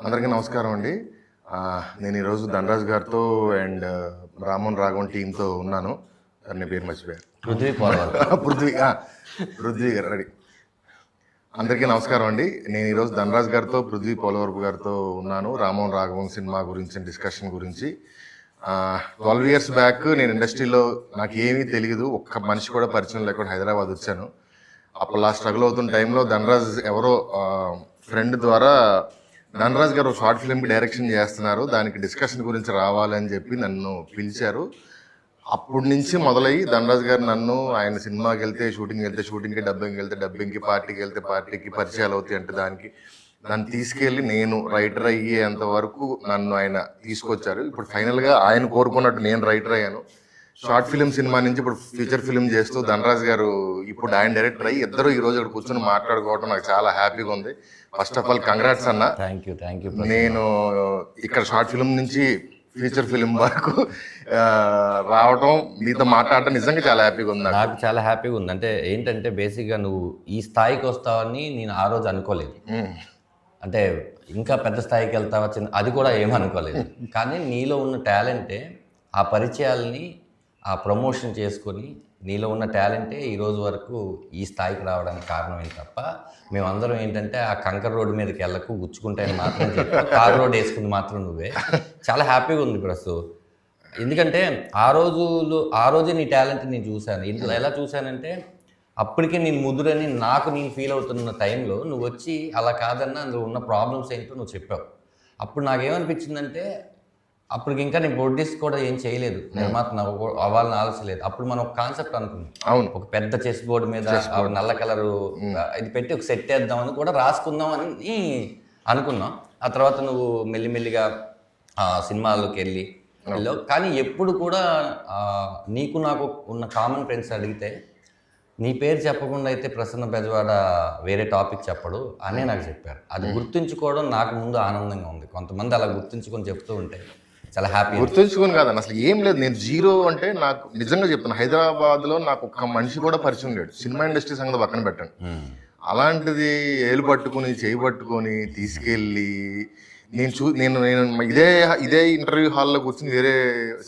అందరికీ నమస్కారం అండి. నేను ఈరోజు ధనరాజ్ గారితో అండ్ రామోహన్ రాఘవన్ టీంతో ఉన్నాను. నీ పేరు మర్చిపోయారు. పృథ్వీ గారు రెడీ. అందరికీ నమస్కారం అండి. నేను ఈరోజు ధనరాజ్ గారితో పృథ్వీ పోలవరపు గారితో ఉన్నాను. రామోహన్ రాఘవన్ సినిమా గురించి డిస్కషన్ గురించి. 12 years బ్యాక్ నేను ఇండస్ట్రీలో నాకు ఏమీ తెలియదు, ఒక్క మనిషి కూడా పరిచయం లేకుండా హైదరాబాద్ వచ్చాను. అప్పుడు స్ట్రగుల్ అవుతున్న టైంలో ధనరాజ్ ఎవరో ఫ్రెండ్ ద్వారా ధనరాజ్ గారు షార్ట్ ఫిల్మ్కి డైరెక్షన్ చేస్తున్నారు, దానికి డిస్కషన్ గురించి రావాలని చెప్పి నన్ను పిలిచారు. అప్పటి నుంచి మొదలయ్యి ధనరాజ్ గారు నన్ను ఆయన సినిమాకి వెళ్తే షూటింగ్కి, డబ్బింగ్కి, పార్టీకి వెళ్తే పార్టీకి పరిచయాలు అవుతాయి అంటే దాన్ని తీసుకెళ్ళి నేను రైటర్ అయ్యేంత వరకు నన్ను ఆయన తీసుకొచ్చారు. ఇప్పుడు ఫైనల్గా ఆయన కోరుకున్నట్టు నేను రైటర్ అయ్యాను. షార్ట్ ఫిల్మ్ సినిమా నుంచి ఇప్పుడు ఫీచర్ ఫిల్మ్ చేస్తూ ధనరాజ్ గారు ఇప్పుడు ఆయన డైరెక్టర్ అయ్యి ఇద్దరు ఈ రోజు ఇక్కడ కూర్చొని మాట్లాడుకోవడం నాకు చాలా హ్యాపీగా ఉంది. ఫస్ట్ ఆఫ్ ఆల్ కంగ్రాట్స్ అన్న. Thank you. నేను ఇక్కడ షార్ట్ ఫిల్మ్ నుంచి ఫీచర్ ఫిల్మ్ వరకు రావడం, మీతో మాట్లాడటం నిజంగా చాలా హ్యాపీగా ఉంది. నాకు చాలా హ్యాపీగా ఉంది. అంటే ఏంటంటే బేసిక్గా నువ్వు ఈ స్థాయికి వస్తావని నేను ఆ రోజు అనుకోలేదు. అంటే ఇంకా పెద్ద స్థాయికి వెళ్తావా అది కూడా ఏమనుకోలేదు. కానీ నీలో ఉన్న టాలెంటే ఆ పరిచయాలని ఆ ప్రమోషన్ చేసుకొని నీలో ఉన్న టాలెంటే ఈరోజు వరకు ఈ స్థాయికి రావడానికి కారణమే తప్ప మేమందరం ఏంటంటే ఆ కంకర్ రోడ్డు మీదకి వెళ్ళకు గుచ్చుకుంటాయని మాత్రం చెప్పి కార్ రోడ్ వేసుకుంది మాత్రం నువ్వే. చాలా హ్యాపీగా ఉంది ప్రస్తుతం. ఎందుకంటే ఆ రోజే నీ టాలెంట్ నేను చూశాను. ఇంట్లో ఎలా చూశానంటే అప్పటికే నేను ముదురని నేను ఫీల్ అవుతున్న టైంలో నువ్వు వచ్చి అలా కాదన్నా అందులో ఉన్న ప్రాబ్లమ్స్ ఏంటో నువ్వు చెప్పావు. అప్పుడు నాకేమనిపించిందంటే అప్పటికి ఇంకా నేను ప్రొడ్యూస్ కూడా ఏం చేయలేదు, నిర్మాత అవ్వాలని ఆలోచలేదు. అప్పుడు మనం ఒక కాన్సెప్ట్ అనుకున్నాం. అవును, ఒక పెద్ద చెస్ బోర్డు మీద నల్ల కలరు ఇది పెట్టి ఒక సెట్ వేద్దామని కూడా రాసుకుందాం అని అనుకున్నాం. ఆ తర్వాత నువ్వు మెల్లిమెల్లిగా సినిమాల్లోకి వెళ్ళావు. కానీ ఎప్పుడు కూడా నీకు నాకు ఉన్న కామన్ ఫ్రెండ్స్ అడిగితే నీ పేరు చెప్పకుండా అయితే ప్రసన్న బెజవాడ వేరే టాపిక్ చెప్పడు అనే నాకు చెప్పారు. అది గుర్తుంచుకోవడం నాకు ముందు ఆనందంగా ఉంది. కొంతమంది అలా గుర్తుంచుకొని చెప్తూ ఉంటే చాలా హ్యాపీ. గుర్తుంచుకొని కాదన్న, అసలు ఏం లేదు. నేను జీరో అంటే నాకు నిజంగా చెప్తాను, హైదరాబాద్లో నాకు ఒక్క మనిషి కూడా పరిచయం లేడు. సినిమా ఇండస్ట్రీ సంగతి పక్కన పెట్టండి. అలాంటిది ఏలు పట్టుకుని చేయి పట్టుకొని తీసుకెళ్ళి నేను ఇదే ఇంటర్వ్యూ హాల్లో కూర్చుని వేరే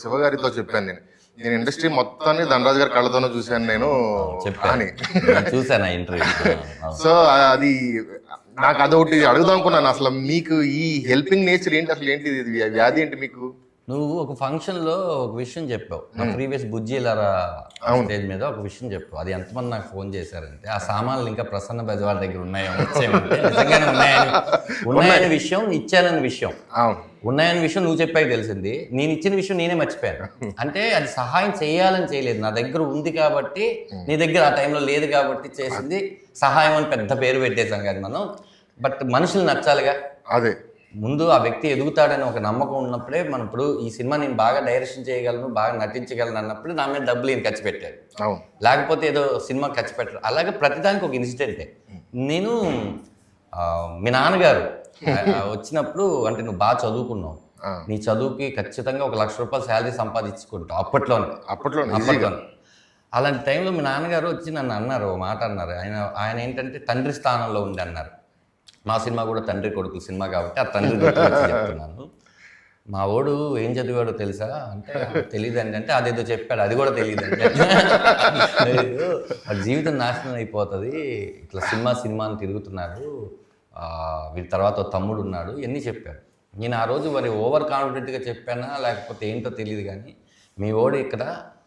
శివగారితో చెప్పాను, నేను ఇండస్ట్రీ మొత్తాన్ని ధనరాజ్ గారి కళ్ళతోనే చూశాను నేను అని చూసాను ఇంటర్వ్యూ. సో అది నాకు అదొకటి అడుగుదాం అనుకున్నాను. అసలు మీకు ఈ హెల్పింగ్ నేచర్ ఏంటి, అసలు ఏంటి వ్యాధి ఏంటి మీకు? నువ్వు ఒక ఫంక్షన్లో ఒక విషయం చెప్పావు, నా ప్రీవియస్ బుజ్జిలారా స్టేజ్ మీద ఒక విషయం చెప్పావు. అది ఎంతమంది నాకు ఫోన్ చేశారంటే ఆ సామాన్లు ఇంకా ప్రసన్న బెజవాడ దగ్గర నిజంగానే ఉన్నాయని విషయం, ఇచ్చానని విషయం, ఉన్నాయని విషయం నువ్వు చెప్పాక తెలిసింది. నేను ఇచ్చిన విషయం నేనే మర్చిపోయాను. అంటే అది సహాయం చేయాలని చేయలేదు, నా దగ్గర ఉంది కాబట్టి, నీ దగ్గర ఆ టైంలో లేదు కాబట్టి చేసింది సహాయం అని పెద్ద పేరు పెట్టేశాం కానీ మనం. బట్ మనుషులు నచ్చాలిగా. అదే ముందు ఆ వ్యక్తి ఎదుగుతాడని ఒక నమ్మకం ఉన్నప్పుడే మనం ఇప్పుడు ఈ సినిమా నేను బాగా డైరెక్షన్ చేయగలను, బాగా నటించగలను అన్నప్పుడు నా మీద డబ్బులు నేను ఖర్చు పెట్టాడు. లేకపోతే ఏదో సినిమా ఖర్చు పెట్టారు. అలాగే ప్రతిదానికి ఒక ఇన్సిడెంటే. నేను మీ నాన్నగారు వచ్చినప్పుడు, అంటే నువ్వు బాగా చదువుకున్నావు, నీ చదువుకి ఖచ్చితంగా ఒక ₹1,00,000 శాలరీ సంపాదించుకుంటావు అప్పట్లోనే. అలాంటి టైంలో మీ నాన్నగారు వచ్చి నన్ను అన్నారు, ఓ మాట అన్నారు. ఆయన ఏంటంటే తండ్రి స్థానంలో ఉండి అన్నారు. మా సినిమా కూడా తండ్రి కొడుకుల సినిమా కాబట్టి ఆ తండ్రి చెప్తున్నాను. మా వాడు ఏం చదివాడో తెలుసా అంటే తెలియదండి అంటే అదేదో చెప్పాడు, అది కూడా తెలియదండి. జీవితం నాశనం అయిపోతుంది, ఇట్లా సినిమా అని తిరుగుతున్నారు, వీరి తర్వాత తమ్ముడు ఉన్నాడు, ఇవన్నీ చెప్పారు. నేను ఆ రోజు మరి ఓవర్ కాన్ఫిడెంట్గా చెప్పానా లేకపోతే ఏంటో తెలియదు కానీ, మీ వాడు ఇక్కడ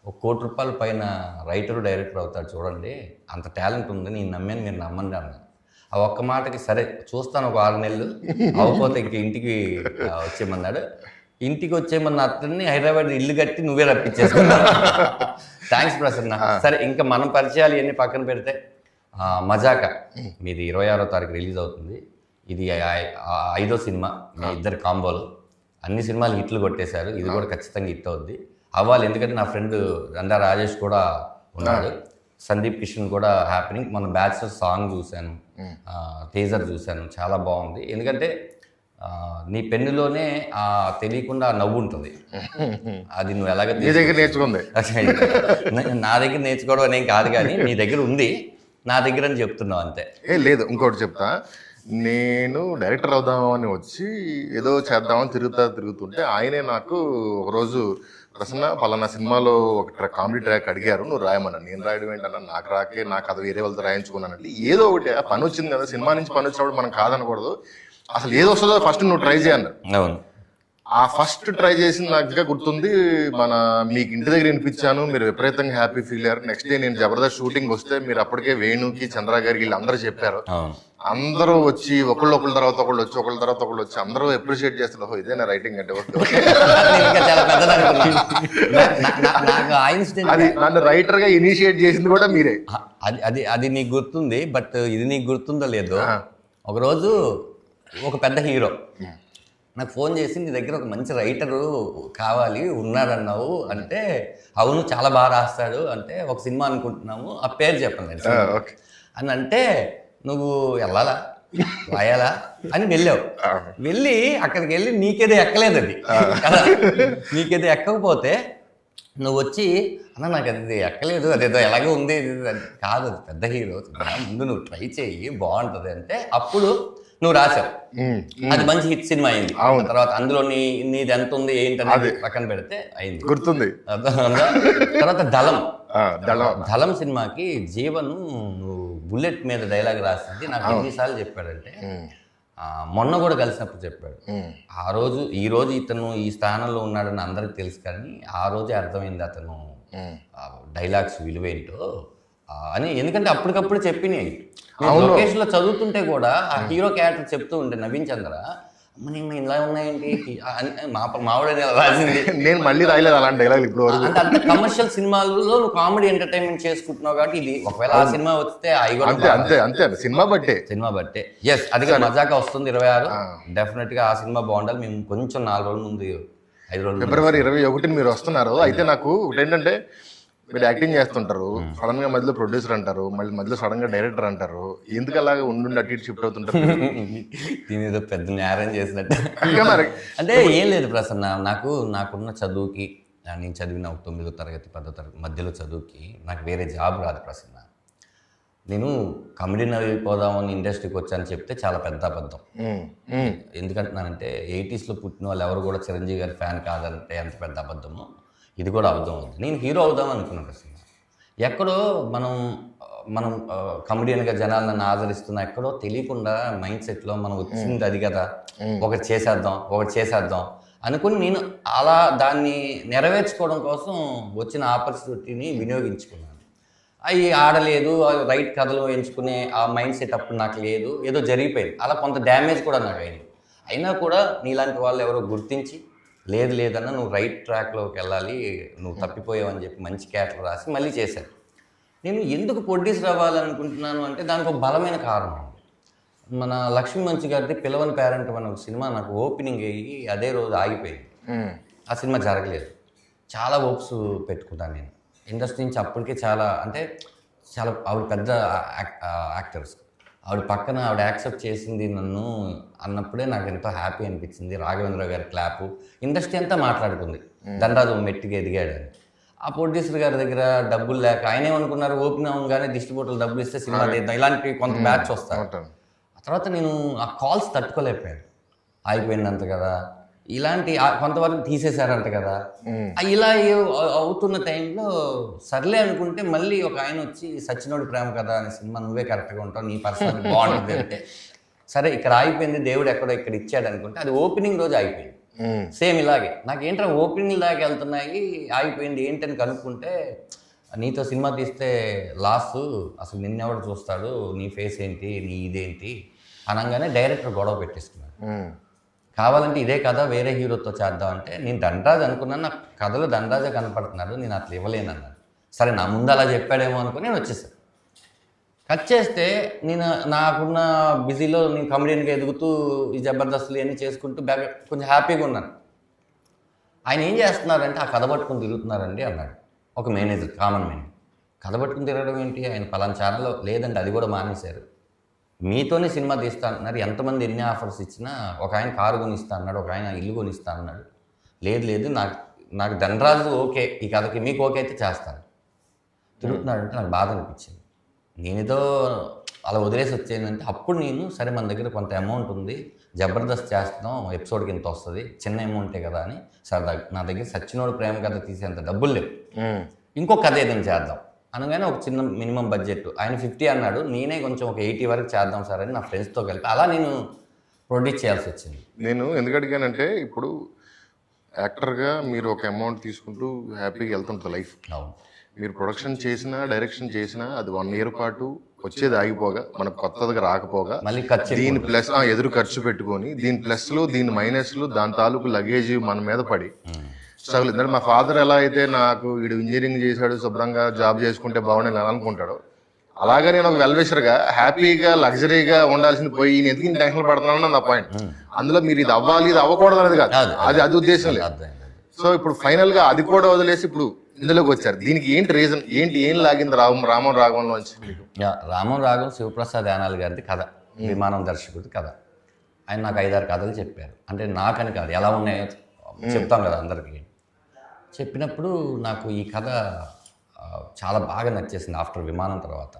₹1,00,00,000 పైన రైటరు డైరెక్టర్ అవుతాడు చూడండి, అంత టాలెంట్ ఉంది, నేను నమ్మాను, మీరు నమ్మండి అన్నాను. ఆ ఒక్క మాటకి సరే చూస్తాను, ఒక 6 నెలలు అవ్వకపోతే ఇంక ఇంటికి వచ్చేయమన్నాడు. ఇంటికి వచ్చేయమన్న అతన్ని హైదరాబాద్ ఇల్లు కట్టి నువ్వే రప్పించేసుకున్నావు. థ్యాంక్స్ ప్రసన్న. సరే ఇంకా మనం పరిచయాలు ఇవన్నీ పక్కన పెడితే, మజాకా మీది 26వ తారీఖు రిలీజ్ అవుతుంది. ఇది 5వ సినిమా మీ ఇద్దరు కాంబోలో. అన్ని సినిమాలు హిట్లు కొట్టేశారు, ఇది కూడా ఖచ్చితంగా హిట్ అవుద్ది, అవ్వాలి. ఎందుకంటే నా ఫ్రెండ్ రండా రాజేష్ కూడా ఉన్నాడు, సందీప్ కిషన్ కూడా హ్యాపీనింగ్. మన బ్యాచ్లర్ సాంగ్ చూశాను, టీజర్ చూశాను, చాలా బాగుంది. ఎందుకంటే నీ పెన్నులోనే తెలియకుండా నవ్వు ఉంటుంది, అది నువ్వు ఎలాగ నేర్చుకుంది. నా దగ్గర నేర్చుకోవడం అనేం కాదు కానీ నీ దగ్గర ఉంది, నా దగ్గర అని చెప్తున్నావు అంతే. లేదు, ఇంకోటి చెప్తా. నేను డైరెక్టర్ అవుదామని వచ్చి ఏదో చేద్దామని తిరుగుతుంటే ఆయనే నాకు ఒకరోజు ప్రసన్న పలానా సినిమాలో ఒక కామెడీ ట్రాక్ అడిగారు, నువ్వు రాయమన్నా. నేను రాయడం ఏంటన్నా, నాకు రాకే, నాకు అది వేరే వాళ్ళతో రాయించుకున్నానంటే ఏదో ఒకటి ఆ పని వచ్చింది కదా, సినిమా నుంచి పని వచ్చినప్పుడు మనం కాదనకూడదు, అసలు ఏది వస్తుందో ఫస్ట్ నువ్వు ట్రై చేయన్నారు. అవును. ఆ ఫస్ట్ ట్రై చేసింది నాకు ఇంకా గుర్తుంది. మీకు ఇంటి దగ్గర వినిపించాను, మీరు విపరీతంగా హ్యాపీ ఫీల్ అయ్యారు. నెక్స్ట్ డే నేను జబర్దస్త్ షూటింగ్ వస్తే మీరు అప్పటికే వేణుకి, చంద్ర గారికి వీళ్ళు అందరూ చెప్పారు. అందరూ వచ్చి ఒకళ్ళ తర్వాత ఒకళ్ళు వచ్చి అందరూ అప్రిషియేట్ చేస్తున్నారు, ఇదేనా రైటింగ్ అంటే. అది నన్ను రైటర్ గా ఇనిషియేట్ చేసింది కూడా మీరే. అది నీకు గుర్తుంది, బట్ ఇది నీకు గుర్తుందో లేదో, ఒకరోజు ఒక పెద్ద హీరో నాకు ఫోన్ చేసి నీ దగ్గర ఒక మంచి రైటరు కావాలి ఉన్నారన్నావు అంటే, అవును చాలా బాగా రాస్తాడు అంటే, ఒక సినిమా అనుకుంటున్నాము, ఆ పేరు చెప్పండి అని అంటే, నువ్వు వెళ్ళాలా రాయాలా అని వెళ్ళావు. వెళ్ళి అక్కడికి వెళ్ళి నీకేదో ఎక్కలేదు అది కదా, నీకేదో ఎక్కకపోతే నువ్వు వచ్చి అన్న నాకు అది ఎక్కలేదు, అదేదో ఎలాగో ఉంది కాదు, అది పెద్ద హీరో, ముందు నువ్వు ట్రై చేయి బాగుంటుంది అంటే అప్పుడు నువ్వు రాసావు. అది మంచి హిట్ సినిమా అయింది. తర్వాత అందులో నీది ఎంత ఉంది ఏంటనేది పక్కన పెడితే అయింది, గుర్తుంది. తర్వాత దళం సినిమాకి జీవన్ నువ్వు బుల్లెట్ మీద డైలాగ్ రాసింది నాకు ఎన్నిసార్లు చెప్పాడంటే, మొన్న కూడా కలిసినప్పుడు చెప్పాడు. ఈ రోజు ఇతను ఈ స్థానంలో ఉన్నాడని అందరికి తెలుసు, కానీ ఆ రోజే అర్థమైంది అతను డైలాగ్స్ విలువేంటో అని. ఎందుకంటే అప్పటికప్పుడు చెప్పినాయి. లొకేషన్ లో చదువుతుంటే కూడా ఆ హీరో క్యారెక్టర్ చెప్తూ ఉంటే నవీన్ చంద్ర ఇలా ఉన్నాయండి మావిడ రాసింది, నేను మళ్ళీ రాయలేదు అలాంటి డైలాగ్ ఇప్పుడు. అంటే అంత కమర్షియల్ సినిమాలలో నువ్వు కామెడీ ఎంటర్టైన్మెంట్ చేసుకుంటున్నావు కాబట్టి ఇది ఒకవేళ ఆ సినిమా వస్తే అంతే సినిమా బట్టే ఎస్ అది మజాకా వస్తుంది 26 డెఫినెట్ గా ఆ సినిమా బాగుండాలి. మేము కొంచెం 4 రోజుల ముందు 5 రోజులు ఫిబ్రవరి 21 మీరు వస్తున్నారు. అయితే నాకు ఏంటంటే, మీరు యాక్టింగ్ చేస్తుంటారు, సడన్ గా మధ్యలో ప్రొడ్యూసర్ అంటారు, మళ్ళీ మధ్యలో సడన్ గా డైరెక్టర్ అంటారు, ఎందుకు అలాగే ఉండి అటు ఇటు షిఫ్ట్ అవుతుంటారు? దీని ఏదో పెద్ద నేరం చేసినట్టు. అంటే ఏం లేదు ప్రసన్న, నాకున్న చదువుకి, నేను చదివిన 9వ తరగతి 10వ తరగతి మధ్యలో చదువుకి నాకు వేరే జాబ్ రాదు ప్రసన్న. నేను కమెడీ అయిపోదామని ఇండస్ట్రీకి వచ్చాను చెప్తే చాలా పెద్ద అబద్ధం. ఎందుకంటున్నానంటే 80s పుట్టిన వాళ్ళు ఎవరు కూడా చిరంజీవి గారి ఫ్యాన్ కాదంటే ఎంత పెద్ద అబద్ధమో ఇది కూడా అవుదాం అవుతుంది. నేను హీరో అవుదాం అనుకున్నాను ప్రసన్న. ఎక్కడో మనం కమెడియన్గా జనాలు నన్ను ఆదరిస్తున్నా, ఎక్కడో తెలియకుండా మైండ్ సెట్లో మనం వచ్చింది అది కదా, ఒకటి చేసేద్దాం అనుకుని నేను అలా దాన్ని నెరవేర్చుకోవడం కోసం వచ్చిన ఆపర్చునిటీని వినియోగించుకున్నాను. అవి ఆడలేదు, రైట్ కథలు ఎంచుకునే ఆ మైండ్ సెట్ అప్పుడు నాకు లేదు, ఏదో జరిగిపోయింది. అలా కొంత డ్యామేజ్ కూడా నాకు అయింది. అయినా కూడా నీలాంటి వాళ్ళు ఎవరో గుర్తించి లేదన్నా నువ్వు రైట్ ట్రాక్లోకి వెళ్ళాలి, నువ్వు తప్పిపోయావని చెప్పి మంచి క్యారెక్టర్ రాసి మళ్ళీ చేశాను. నేను ఎందుకు ప్రొడ్యూసర్ అవ్వాలనుకుంటున్నాను అంటే దానికి ఒక బలమైన కారణం. మన లక్ష్మీ మంచి గారిది పిలవని పేరెంట్ అనే ఒక సినిమా నాకు ఓపెనింగ్ అయ్యి అదే రోజు ఆగిపోయింది. ఆ సినిమా జరగలేదు. చాలా హోప్స్ పెట్టుకున్నాను నేను ఇండస్ట్రీ నుంచి. అప్పటికే చాలా ఆవిడ పెద్ద యాక్టర్స్, ఆవిడ పక్కన ఆవిడ యాక్సెప్ట్ చేసింది నన్ను అన్నప్పుడే నాకు ఎంతో హ్యాపీ అనిపించింది. రాఘవేంద్ర గారి క్లాపు, ఇండస్ట్రీ అంతా మాట్లాడుకుంది ధనరాజు మెట్టిగా ఎదిగాడని. ఆ ప్రొడ్యూసర్ గారి దగ్గర డబ్బులు లేక ఆయన ఏమనుకున్నారు, ఓపెన్ అవ్వగానే డిస్ట్రిబ్యూటర్లు డబ్బులు ఇస్తే సినిమా తీద్దాం, ఇలాంటి కొంత బ్యాచ్ వస్తారు. ఆ తర్వాత నేను ఆ కాల్స్ తట్టుకోలేకపోయాను. ఆగిపోయిందంట కదా, ఇలాంటి కొంతవరకు తీసేశారంట కదా, ఇలా అవుతున్న టైంలో సర్లే అనుకుంటే మళ్ళీ ఒక ఆయన వచ్చి సచ్చినోడి ప్రేమ కదా అనే సినిమా నువ్వే కరెక్ట్గా ఉంటావు, నీ పర్సనల్ బాగుంటుంది అంటే, సరే ఇక్కడ ఆగిపోయింది, దేవుడు ఎక్కడో ఇక్కడ ఇచ్చాడు అనుకుంటే అది ఓపెనింగ్ రోజు ఆగిపోయింది. సేమ్ ఇలాగే నాకేంట్రా ఓపెనింగ్ దాకా వెళ్తున్నాయి, ఆగిపోయింది ఏంటని కనుక్కుంటే, నీతో సినిమా తీస్తే లాస్, అసలు నిన్నెవడు చూస్తాడు, నీ ఫేస్ ఏంటి, నీ ఇదేంటి అనగానే డైరెక్టర్ గొడవ పెట్టేసుకున్నాడు. కావాలంటే ఇదే కథ వేరే హీరోతో చేద్దామంటే, నేను ధనరాజ్ అనుకున్నాను, నాకు కథలో ధనరాజే కనపడుతున్నాడు, నేను అట్లా ఇవ్వలేను అన్నాడు. సరే నా ముందు అలా చెప్పాడేమో అనుకుని నేను వచ్చేసాను. కట్ చేస్తే నేను నాకున్న బిజీలో నేను కమెడియన్గా ఎదుగుతూ ఈ జబర్దస్తులు ఇవన్నీ చేసుకుంటూ కొంచెం హ్యాపీగా ఉన్నాను. ఆయన ఏం చేస్తున్నారంటే ఆ కథ పట్టుకుని తిరుగుతున్నారండి అన్నాడు ఒక మేనేజర్, కామన్ మేనేజర్. కథ పట్టుకుని తిరగడం ఏంటి, ఆయన పలానా ఛానల్లో లేదండి అది కూడా మానేశారు, మీతోనే సినిమా తీస్తా అంటున్నారు, ఎంతమంది ఎన్ని ఆఫర్స్ ఇచ్చినా, ఒక ఆయన కారు కొనిస్తా అన్నాడు, ఒక ఆయన ఇల్లు కొనిస్తా అన్నాడు, లేదు నాకు ధనరాజు ఓకే, ఈ కథకి మీకు ఓకే అయితే చేస్తాను. తిరుగుతున్నాడంటే నాకు బాధ అనిపించింది. నేనేదో అలా వదిలేసి వచ్చేయంటే అప్పుడు నేను సరే మన దగ్గర కొంత అమౌంట్ ఉంది, జబర్దస్త్ చేస్తున్నాం, ఎపిసోడ్కి ఇంత వస్తుంది, చిన్న అమౌంటే కదా అని సరదా నా దగ్గర సచ్చినోడు ప్రేమ కథ తీసేంత డబ్బులు లేవు, ఇంకో కథ ఏదైనా చేద్దాం అనగానే ఒక చిన్న మినిమం బడ్జెట్ ఆయన 50 అన్నాడు, నేనే కొంచెం ఒక 80 వరకు చేద్దాం సార్ అని నా ఫ్రెండ్స్తో కలిపి అలా నేను ప్రొడ్యూస్ చేయాల్సి వచ్చింది. నేను ఎందుకు అడిగానంటే ఇప్పుడు యాక్టర్గా మీరు ఒక అమౌంట్ తీసుకుంటూ హ్యాపీగా వెళ్తుంటుంది లైఫ్. అవును, మీరు ప్రొడక్షన్ చేసినా డైరెక్షన్ చేసినా అది 1 year పాటు వచ్చేది ఆగిపోగా మనకు కొత్తదిగా రాకపోగా మళ్ళీ ఖర్చు దీని ప్లస్ ఎదురు ఖర్చు పెట్టుకొని దీని ప్లస్లు దీని మైనస్లు దాని తాలూకు లగేజ్ మన మీద పడి స్ట్రగుల్. ఎందుకంటే మా ఫాదర్ ఎలా అయితే నాకు వీడు ఇంజనీరింగ్ చేశాడు శుభ్రంగా జాబ్ చేసుకుంటే బాగుండేది అని అనుకుంటాడు, అలాగే నేను ఒక వెల్విషర్గా హ్యాపీగా లగ్జరీగా ఉండాల్సింది పోయి ఈయన ఎందుకు ఇన్ని టెన్షన్ పడుతున్నాను నా పాయింట్. అందులో మీరు ఇది అవ్వాలి ఇది అవ్వకూడదు అనేది కాదు, అది ఉద్దేశం లేదు. సో ఇప్పుడు ఫైనల్ గా అది కూడా వదిలేసి ఇప్పుడు ఇందులోకి వచ్చారు. దీనికి ఏంటి రీజన్, ఏం లాగింది రామన్ రాఘవన్లోంచి మీకు? రామన్ రాఘవన్ శివప్రసాద్ యానాల్ గారిది కథ, విమానం దర్శకుడిది కథ. ఆయన నాకు 5-6 కథలు చెప్పారు, అంటే నాకని కాదు ఎలా ఉన్నాయో చెప్తాం కదా అందరికీ. చెప్పినప్పుడు నాకు ఈ కథ చాలా బాగా నచ్చేసింది. ఆఫ్టర్ విమానం తర్వాత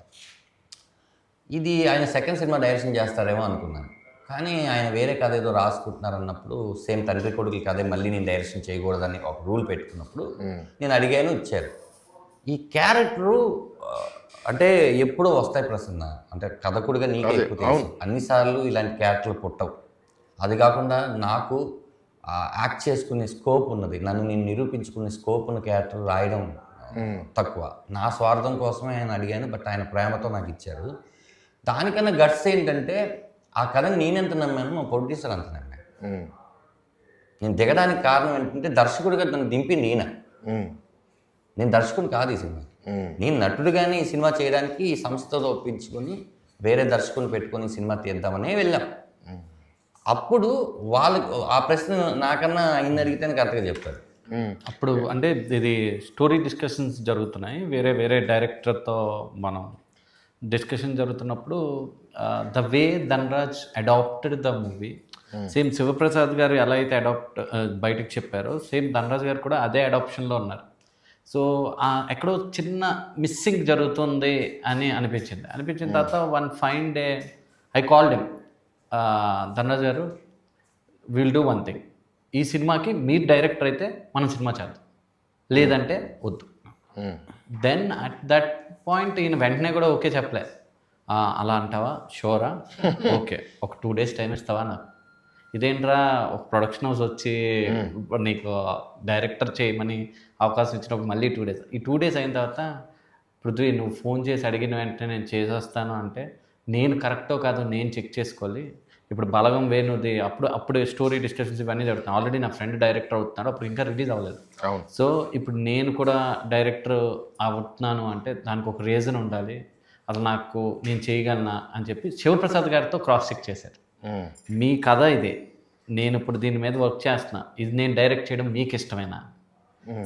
ఇది ఆయన సెకండ్ సినిమా డైరెక్షన్ చేస్తారేమో అనుకున్నాను, కానీ ఆయన వేరే కథ ఏదో రాసుకుంటున్నారు అన్నప్పుడు సేమ్ తండ్రి కొడుకుల కథే మళ్ళీ నేను డైరెక్షన్ చేయకూడదని ఒక రూల్ పెట్టుకున్నప్పుడు నేను అడిగాను, ఇచ్చారు. ఈ క్యారెక్టరు అంటే ఎప్పుడో వస్తాయి ప్రసన్న, అంటే కథకుడిగా నీకే ఎక్కువ తెలుసు, అన్నిసార్లు ఇలాంటి క్యారెక్టర్లు పుట్టవు. అది కాకుండా నాకు యాక్ట్ చేసుకునే స్కోప్ ఉన్నది, నన్ను నేను నిరూపించుకునే స్కోప్ ఉన్న క్యారెక్టర్ రాయడం తక్కువ. నా స్వార్థం కోసమే ఆయన అడిగాను, బట్ ఆయన ప్రేమతో నాకు ఇచ్చారు. దానికన్నా గట్స్ ఏంటంటే ఆ కథని నేనెంత నమ్మాను, మా ప్రొడ్యూసర్ అంత నమ్మాను. నేను దిగడానికి కారణం ఏంటంటే దర్శకుడిగా నన్ను దింపి నేను దర్శకుడు కాదు ఈ సినిమా, నేను నటుడుగానే ఈ సినిమా చేయడానికి ఈ సంస్థతో ఒప్పించుకొని వేరే దర్శకుని పెట్టుకొని సినిమా తీద్దామనే వెళ్ళాం. అప్పుడు వాళ్ళకు ఆ ప్రశ్న నాకన్నా ఆయన అడిగితే కరెక్ట్గా చెప్తారు. అప్పుడు అంటే ఇది స్టోరీ డిస్కషన్స్ జరుగుతున్నాయి, వేరే వేరే డైరెక్టర్తో మనం డిస్కషన్ జరుగుతున్నప్పుడు the way Dhanraj adapted the movie, same Shivaprasad garu ఎలా అయితే బయటకు చెప్పారో సేమ్ ధనరాజ్ గారు కూడా అదే అడాప్షన్లో ఉన్నారు. సో ఎక్కడో చిన్న మిస్సింగ్ జరుగుతుంది అని అనిపించిన తర్వాత one fine day I called him, Dhanraj గారు విల్ డూ వన్ థింగ్, ఈ సినిమాకి మీరు డైరెక్టర్ అయితే మనం సినిమా చేద్దాం, లేదంటే వద్దు. దెన్ అట్ దట్ పాయింట్ ఈయన వెంటనే కూడా ఓకే చెప్పలే, అలా అంటావా, షోరా, ఓకే ఒక 2 days టైం ఇస్తావా నాకు, ఇదేంట్రా ఒక ప్రొడక్షన్ హౌస్ వచ్చి నీకు డైరెక్టర్ చేయమని అవకాశం ఇచ్చినప్పుడు మళ్ళీ 2 days, ఈ 2 days అయిన తర్వాత పృథ్వీ నువ్వు ఫోన్ చేసి అడిగిన వెంటనే నేను చేసేస్తాను అంటే నేను కరెక్టో కాదో నేను చెక్ చేసుకోవాలి. ఇప్పుడు బలగం వేణుది అప్పుడు స్టోరీ డిస్కషన్స్ ఇవన్నీ జరుగుతున్నాయి, ఆల్రెడీ నా ఫ్రెండ్ డైరెక్టర్ అవుతున్నాడు, అప్పుడు ఇంకా రిలీజ్ అవ్వలేదు. సో ఇప్పుడు నేను కూడా డైరెక్టర్ అవుతున్నాను అంటే దానికి ఒక రీజన్ ఉండాలి, అసలు నాకు నేను చేయగలనా అని చెప్పి శివప్రసాద్ గారితో క్రాస్ చెక్ చేశారు. మీ కథ ఇదే, నేను ఇప్పుడు దీని మీద వర్క్ చేస్తున్నా, ఇది నేను డైరెక్ట్ చేయడం మీకు ఇష్టమేనా?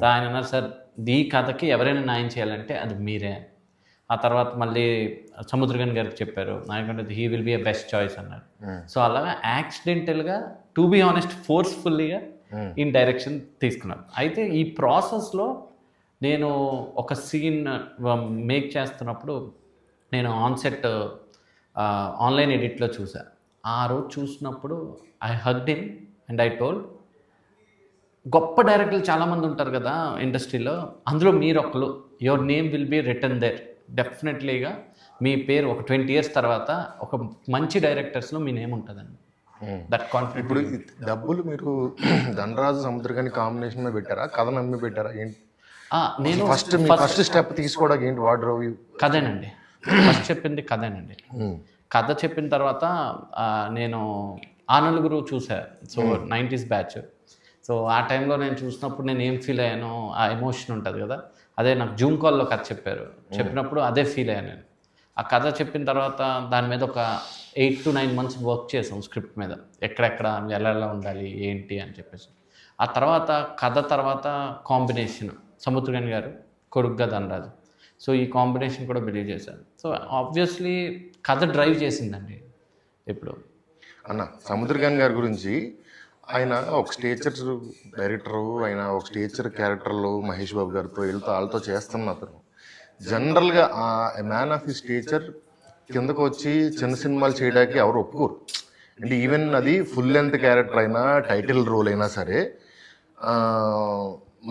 సో ఆయన అన్నారు, సార్ ఈ కథకి ఎవరైనా న్యాయం చేయాలంటే అది మీరే. ఆ తర్వాత మళ్ళీ సముద్రగన్ గారికి చెప్పారు, నాకంటే he will be a best choice అన్నారు. సో అలాగా యాక్సిడెంటల్గా టు బీ ఆనెస్ట్ ఫోర్స్ఫుల్లీగా ఇన్ డైరెక్షన్ తీసుకున్నారు. అయితే ఈ ప్రాసెస్లో నేను ఒక సీన్ మేక్ చేస్తున్నప్పుడు నేను ఆన్సెట్ ఆన్లైన్ ఎడిట్లో చూసాను. ఆ రోజు చూసినప్పుడు I hugged him and I told, గొప్ప డైరెక్టర్లు చాలామంది ఉంటారు కదా ఇండస్ట్రీలో, అందులో మీరు ఒకరు, your name will be written there, డెఫినెట్లీగా మీ పేరు ఒక 20 years తర్వాత ఒక మంచి డైరెక్టర్స్లో మీ నేమ్ ఉంటుందండి. That confident. ఇప్పుడు డబ్బులు మీరు ధనరాజు సముద్రకాని కాంబినేషన్ మీద పెట్టారా, కథ నమ్మి పెట్టారా, ఏంటి? నేను ఫస్ట్ స్టెప్ తీసుకోవడానికి ఏంటి వార్డ్రోబ్? కథేనండి, ఫస్ట్ చెప్పింది కథేనండి. కథ చెప్పిన తర్వాత నేను ఆ నలుగురు చూసా, సో 90s బ్యాచ్. సో ఆ టైంలో నేను చూసినప్పుడు నేను ఏం ఫీల్ అయ్యానో ఆ ఎమోషన్ ఉంటుంది కదా, అదే నాకు జూమ్ కాల్లో కథ చెప్పినప్పుడు అదే ఫీల్ అయ్యాను నేను. ఆ కథ చెప్పిన తర్వాత దాని మీద ఒక 8 to 9 months వర్క్ చేసాం స్క్రిప్ట్ మీద, ఎక్కడెక్కడ ఎలా ఉండాలి ఏంటి అని చెప్పేసి. ఆ తర్వాత కథ తర్వాత కాంబినేషన్ సముద్రగన్ గారు కొడుగ్గా ధనరాజు, సో ఈ కాంబినేషన్ కూడా బిలీవ్ చేశాను. సో ఆబ్వియస్లీ కథ డ్రైవ్ చేసిందండి. ఇప్పుడు అన్న సముద్రగన్ గారి గురించి, ఆయన ఒక స్టేచర్ డైరెక్టరు, ఆయన ఒక స్టేచర్ క్యారెక్టర్లు మహేష్ బాబు గారితో వాళ్ళతో చేస్తున్న అతను జనరల్గా మ్యాన్ ఆఫ్ ది స్టేచర్ కిందకు వచ్చి చిన్న సినిమాలు చేయడానికి ఎవరు ఒప్పుకోరు. అంటే ఈవెన్ అది ఫుల్ లెంత్ క్యారెక్టర్ అయినా టైటిల్ రోల్ అయినా సరే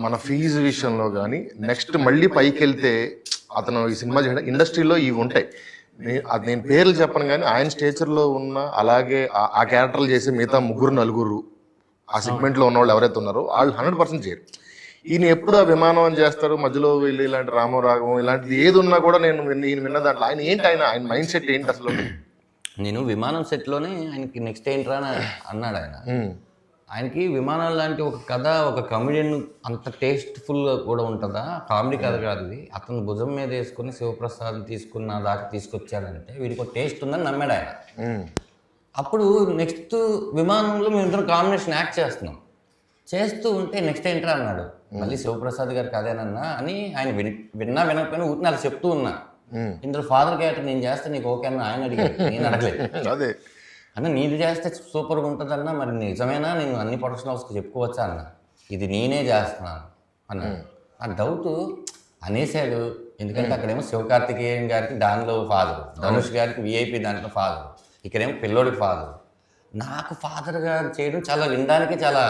మన ఫీజు విషయంలో కానీ నెక్స్ట్ మళ్ళీ పైకి వెళ్తే అతను ఈ సినిమా చేయడం ఇండస్ట్రీలో ఇవి ఉంటాయి. నేను పేర్లు చెప్పను కానీ ఆయన స్టేచర్లో ఉన్న అలాగే ఆ క్యారెక్టర్లు చేసే మిగతా 3-4 ఆ సెగ్మెంట్లో ఉన్న వాళ్ళు ఎవరైతే ఉన్నారో వాళ్ళు 100% చేయరు. ఈయన ఎప్పుడు ఆ విమానం అని చేస్తారు, మధ్యలో వెళ్ళి ఇలాంటి రామరాగం ఇలాంటిది ఏది ఉన్నా కూడా నేను విన్న దాంట్లో ఆయన ఏంటి, ఆయన మైండ్ సెట్ ఏంటి అసలు? నేను విమానం సెట్లోనే ఆయనకి నెక్స్ట్ ఏంట్రా అని అన్నాడు ఆయన. ఆయనకి విమానాలు లాంటి ఒక కథ, ఒక కమెడియన్ అంత టేస్ట్ఫుల్గా కూడా ఉంటుందా? కామెడీ కథ కాదు ఇది. అతను భుజం మీద వేసుకుని శివప్రసాద్ తీసుకున్న దాకా తీసుకొచ్చాడంటే వీడికి ఒక టేస్ట్ ఉందని నమ్మాడు ఆయన. అప్పుడు నెక్స్ట్ విమానంలో మేమిద్దరం కాంబినేషన్ యాక్ట్ చేస్తూ ఉంటే నెక్స్ట్ ఏంట్రా అన్నాడు. మళ్ళీ శివప్రసాద్ గారు కదేనన్నా అని ఆయన విన్నా వినకపోయినా ఊరిని అలా చెప్తూ ఉన్నా. ఇందులో ఫాదర్ క్యారెక్టర్ నేను చేస్తే నీకు ఓకే అన్న ఆయన అడిగాడు, నేను అడగలేదు. అదే అన్న నీది చేస్తే సూపర్గా ఉంటుందన్నా, మరి నిజమేనా, నేను అన్ని ప్రొడక్షన్ హౌస్కి చెప్పుకోవచ్చా అన్న, ఇది నేనే చేస్తున్నాను అన్నాడు. ఆ డౌట్ అనేసాడు. ఎందుకంటే అక్కడేమో శివకార్తికేయన్ గారికి దానిలో ఫాదర్, ధనుష్ గారికి విఐపి దాంట్లో ఫాదర్, ఇక్కడేమో పిల్లోడికి ఫాదర్. నాకు ఫాదర్ గారు చేయడం చాలా వినడానికి చాలా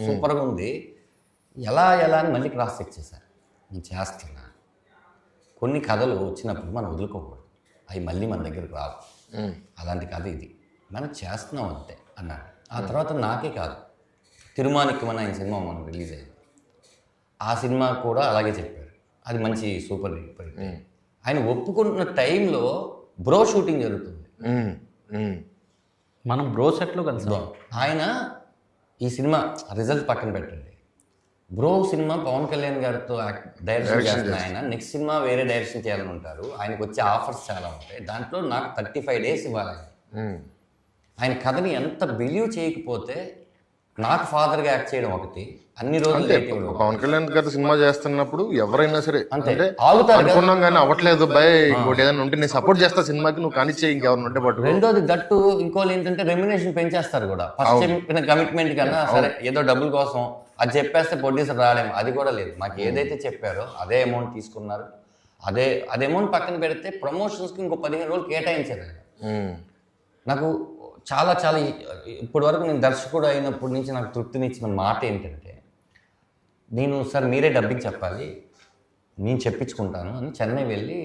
సూపర్గా ఉంది. ఎలా అని మళ్ళీ క్రాస్ చెక్ చేశారు. నేను చేస్తున్నా, కొన్ని కథలు వచ్చినప్పుడు మనం వదులుకోకూడదు, అవి మళ్ళీ మన దగ్గరకు రావు. అలాంటి కథ ఇది, మనం చేస్తున్నాం అంతే అన్నాడు. ఆ తర్వాత నాకే కాదు, తిరుమానిక్కమని ఆయన సినిమా మనం రిలీజ్ అయింది, ఆ సినిమా కూడా అలాగే చెప్పారు. అది మంచి సూపర్ హిట్. ఆయన ఒప్పుకున్న టైంలో బ్రో షూటింగ్ జరుగుతుంది. మనం బ్రో సెట్లో కలిసాం. ఆయన ఈ సినిమా రిజల్ట్ పక్కన పెట్టండి, బ్రో సినిమా పవన్ కళ్యాణ్ గారితో డైరెక్షన్ చేస్తున్న ఆయన నెక్స్ట్ సినిమా వేరే డైరెక్షన్ చేయాలని ఉంటారు. ఆయనకు వచ్చే ఆఫర్స్ చాలా ఉంటాయి. దాంట్లో నాకు 35 days ఇవ్వాలి. ఆయన కథని ఎంత బిలీవ్ చేయకపోతే నాకు ఫాదర్గా యాక్ట్ చేయడం ఒకటి, అన్ని రోజులు పవన్ కళ్యాణ్ గారు సినిమా చేస్తున్నప్పుడు ఎవరైనా సరే అంతే ఆగుతారు అనుకున్నాం కానీ అవ్వట్లేదు బాయ్, ఇంకోటి ఏదైనా ఉంటే నేను సపోర్ట్ చేస్తా సినిమాకి, నువ్వు కానిచ్చే ఇంకెవరు ఉంటే పట్టు. రెండోది గట్టు ఇంకోళ్ళు ఏంటంటే రెమ్యునేషన్ పెంచేస్తారు కూడా. ఫస్ట్ చెప్పిన కమిట్మెంట్ కన్నా సరే ఏదో డబ్బుల కోసం అది చెప్పేస్తే ప్రొడ్యూసర్ రాలేము, అది కూడా లేదు. మాకు ఏదైతే చెప్పారో అదే అమౌంట్ తీసుకున్నారు. అదే అమౌంట్ పక్కన పెడితే ప్రమోషన్స్కి ఇంకో 15 రోజులు కేటాయించారు. నాకు చాలా ఇప్పటి వరకు నేను దర్శకుడు అయినప్పటి నుంచి నాకు తృప్తినిచ్చిన మాట ఏంటంటే, నేను సార్ మీరే డబ్బింగ్ చెప్పాలి, నేను చెప్పించుకుంటాను అని చెన్నై వెళ్ళి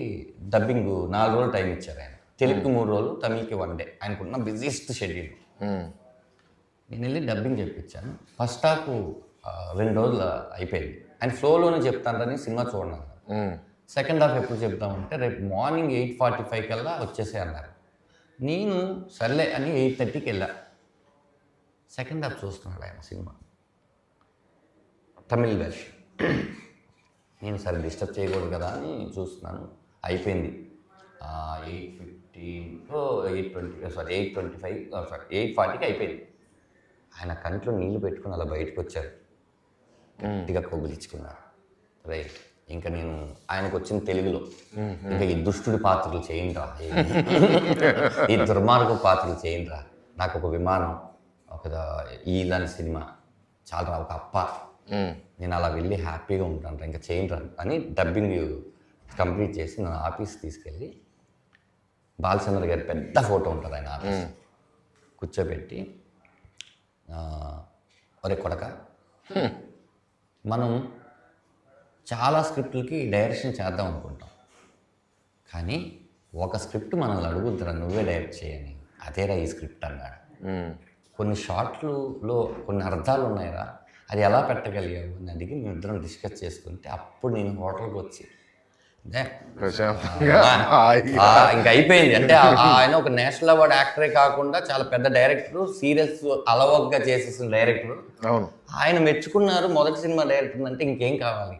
డబ్బింగ్ 4 రోజులు టైం ఇచ్చారు ఆయన. తెలుగుకి 3 రోజులు, తమిళకి 1 day. ఆయనకున్న బిజీయెస్ట్ షెడ్యూల్. నేను వెళ్ళి డబ్బింగ్ చెప్పించాను. ఫస్ట్ హాఫ్ 2 రోజులు అయిపోయింది. ఆయన ఫ్లోలోనే చెప్తానని సినిమా చూడను. సెకండ్ హాఫ్ ఎప్పుడు చెప్తామంటే రేపు మార్నింగ్ 8:45 కల్లా వచ్చేసే అన్నారు. నేను సర్లే అని 8:30కి వెళ్ళా. సెకండ్ హాఫ్ చూస్తున్నాడు ఆయన సినిమా, తమిళ్ వెర్షన్. నేను సరే డిస్టర్బ్ చేయకూడదు కదా అని చూస్తున్నాను. అయిపోయింది 8:40కి అయిపోయింది. ఆయన కంట్లో నీళ్లు పెట్టుకుని అలా బయటకు వచ్చారు, గట్టిగా కౌగిలించుకున్నారు. రైట్, ఇంకా నేను ఆయనకు వచ్చిన తెలుగులో ఇంకా ఈ దుష్టుడి పాత్రలు చేయండిరా, ఈ దుర్మార్గ పాత్రలు చేయండిరా, నాకు ఒక విమానం, ఒక ఇలాంటి సినిమా చాలా, ఒక అప్ప, నేను అలా వెళ్ళి హ్యాపీగా ఉంటాను, ఇంకా చేయండిరా అని డబ్బింగ్ కంప్లీట్ చేసి నా ఆఫీస్ తీసుకెళ్ళి బాలచంద్ర గారి పెద్ద ఫోటో ఉంటుంది ఆయన ఆఫీస్, కూర్చోబెట్టి ఒరే కొడక, మనం చాలా స్క్రిప్ట్లకి డైరెక్షన్ చేద్దాం అనుకుంటాం, కానీ ఒక స్క్రిప్ట్ మనల్ని అడుగుద్దురా నువ్వే డైరెక్ట్ చేయని, అదేరా ఈ స్క్రిప్ట్ అన్నాడు. కొన్ని షార్ట్లలో కొన్ని అర్థాలు ఉన్నాయిరా, అది ఎలా పెట్టగలిగావు అని అడిగి మేము ఇద్దరం డిస్కస్ చేసుకుంటే అప్పుడు నేను హోటల్కి వచ్చి ఇంకా అయిపోయింది. అంటే ఆయన ఒక నేషనల్ అవార్డ్ యాక్టరే కాకుండా చాలా పెద్ద డైరెక్టర్, సీరియల్స్ అలవగ్గా చేసేసిన డైరెక్టర్. ఆయన మెచ్చుకున్నారు మొదటి సినిమా డైరెక్టర్ అంటే ఇంకేం కావాలి.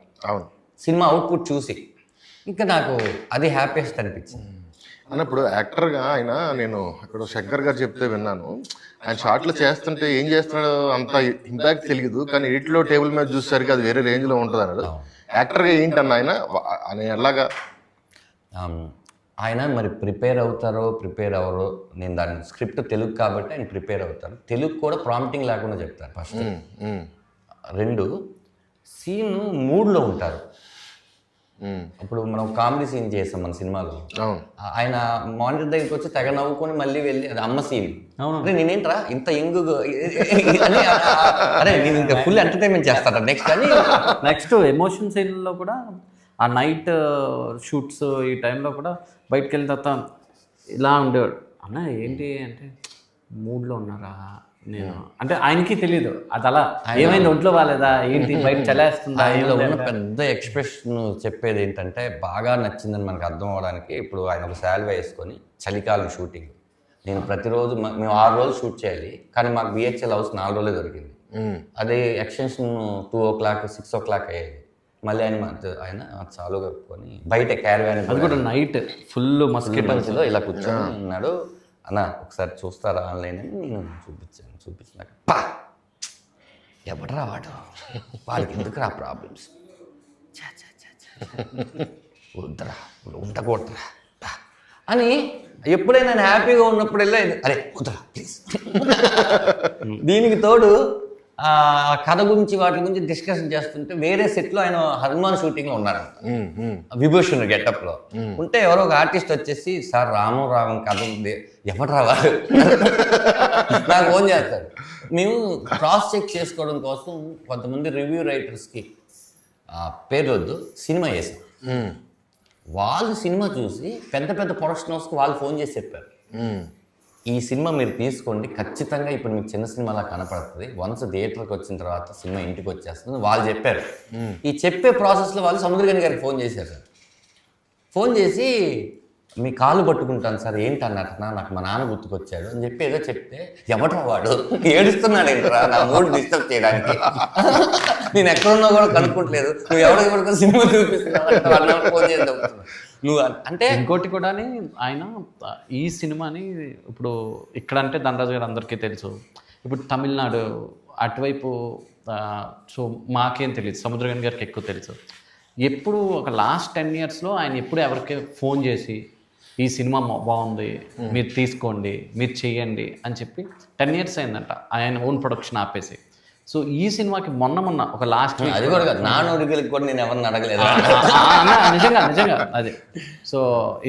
సినిమా అవుట్పుట్ చూసి ఇంకా నాకు అది హ్యాపీయెస్ట్ అనిపించింది. అన్నప్పుడు యాక్టర్గా ఆయన, నేను ఇక్కడ శంకర్ గారు చెప్తే విన్నాను, ఆయన షార్ట్లు చేస్తుంటే ఏం చేస్తున్నాడో అంత ఇంపాక్ట్ తెలియదు, కానీ ఎడిట్లో టేబుల్ మీద చూసేసరికి అది వేరే రేంజ్లో ఉంటుంది అన్నాడు. యాక్టర్గా ఏంటన్న ఆయన ఎలాగా ఆయన మరి ప్రిపేర్ అవ్వరో నేను దాని స్క్రిప్ట్ తెలుగు కాబట్టి ఆయన ప్రిపేర్ అవుతారు. తెలుగు కూడా ప్రాంప్టింగ్ లేకుండా చెప్తారు ఫస్ట్. 2 సీన్ మూడ్లో ఉంటారు. అప్పుడు మనం కామెడీ సీన్ చేసాం మన సినిమాలో. అవును. ఆయన మానిటర్ దగ్గరికి వచ్చి తెగ నవ్వుకొని మళ్ళీ వెళ్ళి అది అమ్మ సీన్. అరే నేనేంట్రా ఇంత ఎంగు అని అరే నేను ఇంకా ఫుల్ ఎంటర్టైన్మెంట్ చేస్తాను నెక్స్ట్ ఎమోషన్ సీన్లో కూడా ఆ నైట్ షూట్స్ ఈ టైంలో కూడా బయటకు వెళ్ళిన తర్వాత ఇలా ఉండేవాడు. అన్న ఏంటి అంటే మూడ్లో ఉన్నారా నేను అంటే ఆయనకి తెలియదు అది అలా ఏమైంది ఒంట్లో బాగాలేదా ఏంటి బయట చలేస్తుందా. ఆయనలో ఉన్న పెద్ద ఎక్స్ప్రెషన్ చెప్పేది ఏంటంటే బాగా నచ్చిందని మనకు అర్థం అవడానికి ఇప్పుడు ఆయన ఒక శాల్వా వేసుకొని చలికాలం షూటింగ్ నేను ప్రతిరోజు మేము 6 రోజులు షూట్ చేయాలి కానీ మాకు బిహెచ్ఎల్ హౌస్ 4 రోజులే దొరికింది. అదే ఎక్స్టెన్షన్ 2 o'clock 6 o'clock అయ్యేది. మళ్ళీ ఆయన చాలు కప్పుకొని బయట క్యారవాన్ అది కూడా నైట్ ఫుల్ మస్కిటోస్లో ఇలా కూర్చొని ఉన్నాడు. అన్న ఒకసారి చూస్తారా ఆన్లైన్ అని నేను చూపించినాక పా ఎవడరా వాడికి ఎందుకురా ప్రాబ్లమ్స్ వద్దురా ఉండకూడదురా అని ఎప్పుడైనా నేను హ్యాపీగా ఉన్నప్పుడల్లా అరే వద్దురా ప్లీజ్. దీనికి తోడు కథ గురించి వాటి గురించి డిస్కషన్ చేస్తుంటే వేరే సెట్లో ఆయన హనుమాన్ షూటింగ్లో ఉన్నారంట విభూషణ్ గెటప్లో ఉంటే ఎవరో ఒక ఆర్టిస్ట్ వచ్చేసి సార్ రామం కథ ఉంది ఎవరు రావాలి నాకు ఫోన్ చేస్తారు. మేము క్రాస్ చెక్ చేసుకోవడం కోసం కొంతమంది రివ్యూ రైటర్స్కి పేరు వద్దు సినిమా చేసాం. వాళ్ళు సినిమా చూసి పెద్ద పెద్ద ప్రొడక్షన్ హౌస్కి వాళ్ళు ఫోన్ చేసి చెప్పారు ఈ సినిమా మీరు తీసుకోండి ఖచ్చితంగా ఇప్పుడు మీకు చిన్న సినిమాలా కనపడుతుంది వన్స్ థియేటర్కి వచ్చిన తర్వాత సినిమా ఇంటికి వచ్చేస్తుంది వాళ్ళు చెప్పారు. ఈ చెప్పే ప్రాసెస్లో వాళ్ళు సముద్రగని గారికి ఫోన్ చేశారు సార్. ఫోన్ చేసి మీ కాళ్ళు పట్టుకుంటాను సార్ ఏంటి అన్నట్టు నాకు మా నాన్న గుర్తుకొచ్చాడు అని చెప్పి ఏదో చెప్తే ఎవడరా వాడు ఏడుస్తున్నాడు ఏంటరా నా మూడ్ డిస్టర్బ్ చేయడానికి నేను ఎక్కడున్నా కూడా కనుక్కోట్లేదు నువ్వు ఎవరికి సినిమా చూపిస్తున్నావు ఫోన్ చేద్దాం నువ్వు అంటే. ఇంకోటి కూడా ఆయన ఈ సినిమాని ఇప్పుడు ఇక్కడ అంటే ధనరాజు గారు అందరికీ తెలుసు. ఇప్పుడు తమిళనాడు అటువైపు సో మాకేం తెలియదు సముద్రగని గారికి ఎక్కువ తెలుసు. ఎప్పుడు ఒక లాస్ట్ 10 yearsలో ఆయన ఎప్పుడు ఎవరికి ఫోన్ చేసి ఈ సినిమా బాగుంది మీరు తీసుకోండి మీరు చెయ్యండి అని చెప్పి 10 years అయిందంట ఆయన ఓన్ ప్రొడక్షన్ ఆపేసి. సో ఈ సినిమాకి మొన్న ఒక లాస్ట్ అది కూడా నా నోటికి కూడా నేను ఎవరిని అడగలేదు నిజంగా అదే. సో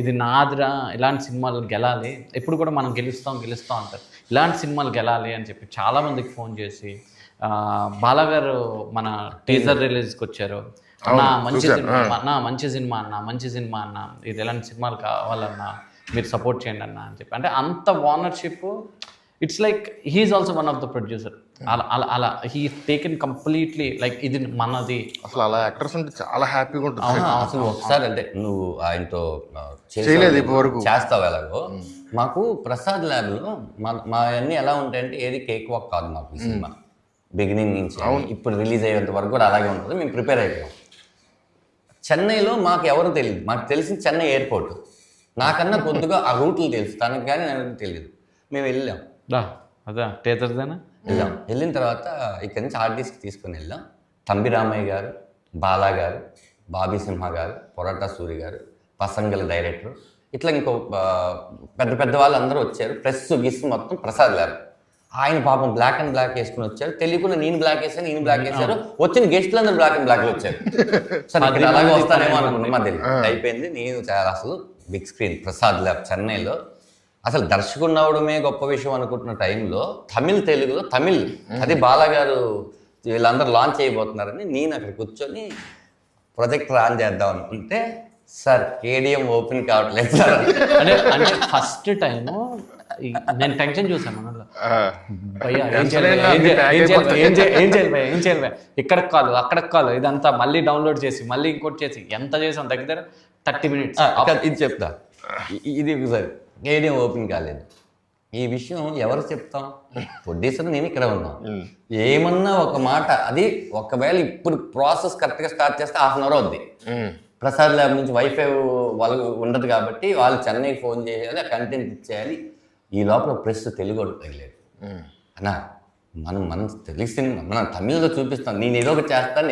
ఇది నాదిరా ఇలాంటి సినిమాలు గెలాలి ఎప్పుడు కూడా మనం గెలుస్తాం అంటారు ఇలాంటి సినిమాలు గెలాలి అని చెప్పి చాలామందికి ఫోన్ చేసి బాలాగారు మన టీజర్ రిలీజ్కి వచ్చారు. అన్నా మంచి సినిమా అన్న ఇది ఎలాంటి సినిమాలు కావాలన్నా మీరు సపోర్ట్ చేయండి అన్న అని చెప్పి అంటే అంత ownership it's like he's also one of the producer. అలా హీ టేకెన్ కంప్లీట్లీ లైక్ ఇది మనది. అసలు అలా యాక్టర్స్ ఉంటే చాలా హ్యాపీగా ఉంటుంది. అసలు ఒకసారి అంటే నువ్వు ఆయనతో చేయలేదు ఇప్పటివరకు చేస్తావు ఎలాగో. మాకు ప్రసాద్ ల్యాబ్లో మా అన్నీ ఎలా ఉంటాయంటే ఏది కేక్ వాక్ కాదు మాకు ఈ సినిమా బిగినింగ్ నుంచి ఇప్పుడు రిలీజ్ అయ్యేంత వరకు కూడా అలాగే ఉంటుంది. మేము ప్రిపేర్ అయిపోయాం. చెన్నైలో మాకు ఎవరు తెలియదు మాకు తెలిసింది చెన్నై ఎయిర్పోర్ట్ నాకన్నా కొద్దిగా ఆ రూట్లు తెలుసు తనకు కానీ నాకు తెలియదు. మేము వెళ్ళాం అదా థియేటర్దేనా వెళ్ళిన తర్వాత ఇక్కడి నుంచి ఆర్టిస్ట్కి తీసుకొని వెళ్ళాం. తంబి రామయ్య గారు బాలా గారు బాబీ సింహ గారు పొరాటా సూరి గారు పసంగల డైరెక్టర్ ఇట్లా ఇంకో పెద్ద వాళ్ళందరూ వచ్చారు. ప్రెస్ గిస్ మొత్తం ప్రసాద్ ల్యాబ్. ఆయన పాపం బ్లాక్ అండ్ బ్లాక్ వేసుకుని వచ్చారు. తెలియకుండా నేను బ్లాక్ వేసాను ఈయన బ్లాక్ వేశారు. వచ్చిన గెస్ట్లు అందరూ బ్లాక్ అండ్ బ్లాక్లో వచ్చారు. సరే ఇక్కడ అలాగే వస్తానేమో అనుకున్నాం. మధ్యలో అయిపోయింది. నేను చాలా అసలు బిగ్ స్క్రీన్ ప్రసాద్ ల్యాబ్ చెన్నైలో అసలు దర్శకుడు అవడమే గొప్ప విషయం అనుకుంటున్న టైంలో తెలుగులో తమిళ్ అది బాలాగారు వీళ్ళందరూ లాంచ్ అయిపోతున్నారని నేను అక్కడ కూర్చొని ప్రొజెక్టర్ ఆన్ చేద్దాం అనుకుంటే సార్ కేడిఎం ఓపెన్ కావట్లేదు సార్ అంటే ఫస్ట్ టైము నేను టెన్షన్ చూసాను మనలో ఏం చేయాలి ఇక్కడికి కాదు అక్కడికి కాదు ఇదంతా మళ్ళీ డౌన్లోడ్ చేసి మళ్ళీ ఇంకోటి చేసి ఎంత చేసాం దగ్గర 30 minutes. ఇది చెప్తా ఇది సార్ కేడిఎం ఓపెన్ కాలేదు. ఈ విషయం ఎవరు చెప్తాం ప్రొడ్యూసర్ నేను ఇక్కడ ఉన్నాం. ఏమన్నా ఒక మాట అది ఒకవేళ ఇప్పుడు ప్రాసెస్ కరెక్ట్గా స్టార్ట్ చేస్తే 1/2 hour అవుద్ది. ప్రసాద్ ల్యాబ్ నుంచి వైఫై వాళ్ళకు ఉండదు కాబట్టి వాళ్ళు చెన్నైకి ఫోన్ చేయాలి ఆ కంటెంట్ ఇచ్చేయాలి. ఈ లోపల ప్రెస్ తెలుగు తగ్గలేదు అన్నా మనం తెలుగు సినిమా మనం తమిళ్లో చూపిస్తాం నేను ఏదో ఒకటి చేస్తాను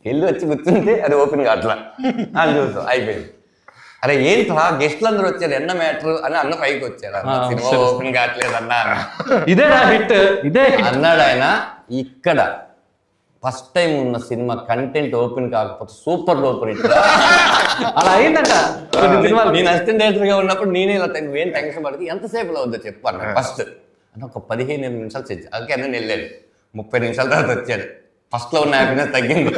వెళ్ళి వచ్చి కూర్చుంటే అది ఓపెన్ కావట్లా అని చూస్తాం అయిపోయింది. అరే ఏంట్రా గెస్ట్లు అందరూ వచ్చారు ఎన్న మ్యాటర్ అని అన్న పైకి వచ్చారు సినిమా ఓపెన్ కావట్లేదు అన్నా ఇదే హిట్ ఇదే అన్నాడు ఆయన. ఇక్కడ ఫస్ట్ టైం ఉన్న సినిమా కంటెంట్ ఓపెన్ కాకపోతే సూపర్ డూపర్ హిట్. అలా అయిందంట కొన్ని సినిమాలు. నేను అసిస్టెంట్ డైరెక్టర్గా ఉన్నప్పుడు నేనే ఇలా నువ్వేం టెన్షన్ పడితే ఎంతసేపులో వద్దో చెప్పాను ఫస్ట్ అంటే ఒక 15 నిమిషాలు చచ్చి అందుకే నేను వెళ్ళాను. 30 నిమిషాల తర్వాత వచ్చాను. ఫస్ట్లో ఉన్న హ్యాపీనెస్ తగ్గింది.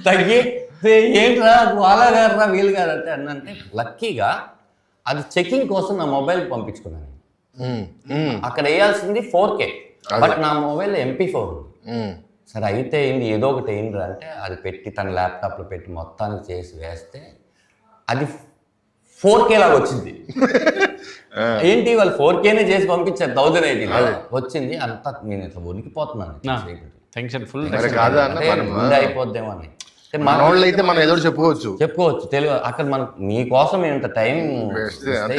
తగ్గి ఏంట్రా వాళ్ళగారా వీళ్ళు గారు అంటే అన్నంటే లక్కీగా అది చెకింగ్ కోసం నా మొబైల్ పంపించుకున్నాను. అక్కడ వేయాల్సింది 4K, బట్ నా మొబైల్ MP4 ఉంది. సరే అయితే ఏంది ఏదో ఒకటి ఏంటి అంటే అది పెట్టి తన ల్యాప్టాప్లో పెట్టి మొత్తానికి చేసి వేస్తే అది 4K లాగా వచ్చింది. ఏంటి వాళ్ళు 4Kనే చేసి పంపించారు 1080 వచ్చింది. అంతా నేను ఇట్లా వణికిపోతున్నాను. టెన్షన్ ఫుల్ ముందే అయిపోద్దేమో అని. మనోళ్ళు అయితే మనం ఏదో చెప్పుకోవచ్చు తెలుగు అక్కడ మనకు మీకోసం ఇంత టైం.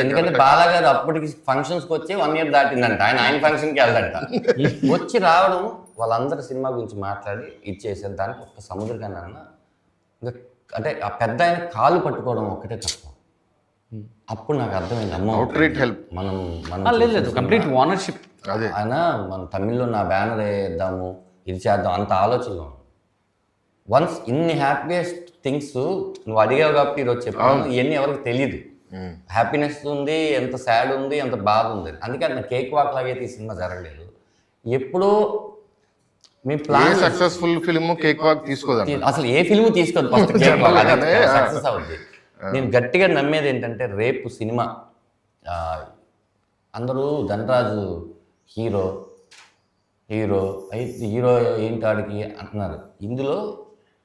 ఎందుకంటే బాలాగారు అప్పటికి ఫంక్షన్స్కి వచ్చి 1 year దాటిందంట. ఆయన ఫంక్షన్కి వెళ్ళదంట. వచ్చి రావడం వాళ్ళందరూ సినిమా గురించి మాట్లాడి ఇచ్చేసారు. దానికి ఒక సముద్రగానే అన్న ఇంకా అంటే ఆ పెద్ద ఆయన కాలు పట్టుకోవడం ఒక్కటే తప్ప. అప్పుడు నాకు అర్థమైంది అమ్మ మనం లేదు కంప్లీట్ ఓనర్షిప్. ఆయన మన తమిళ్లో నా బ్యానర్ వేద్దాము ఇది చేద్దాం అంత ఆలోచనలో వన్స్ ఇన్ని హ్యాపీయెస్ట్ థింగ్స్ నువ్వు అడిగావు కాబట్టి ఈరోజు చెప్పాను. ఇవన్నీ ఎవరికి తెలియదు. హ్యాపీనెస్ ఉంది, ఎంత సాడ్ ఉంది, ఎంత బాధ ఉంది. అందుకే నా కేక్ వాక్ లాగైతే ఈ సినిమా జరగలేదు. ఎప్పుడో మీ plan successful film cake walk తీసుకోదు, అసలు ఏ ఫిల్మ్ తీసుకోదు, ఫస్ట్ కేక్ వాక్ సక్సెస్ అవుద్ది. నేను గట్టిగా నమ్మేది ఏంటంటే రేపు సినిమా అందరూ ధనరాజు హీరో హీరో హీరో ఏంటి ఆడికి అంటున్నారు. ఇందులో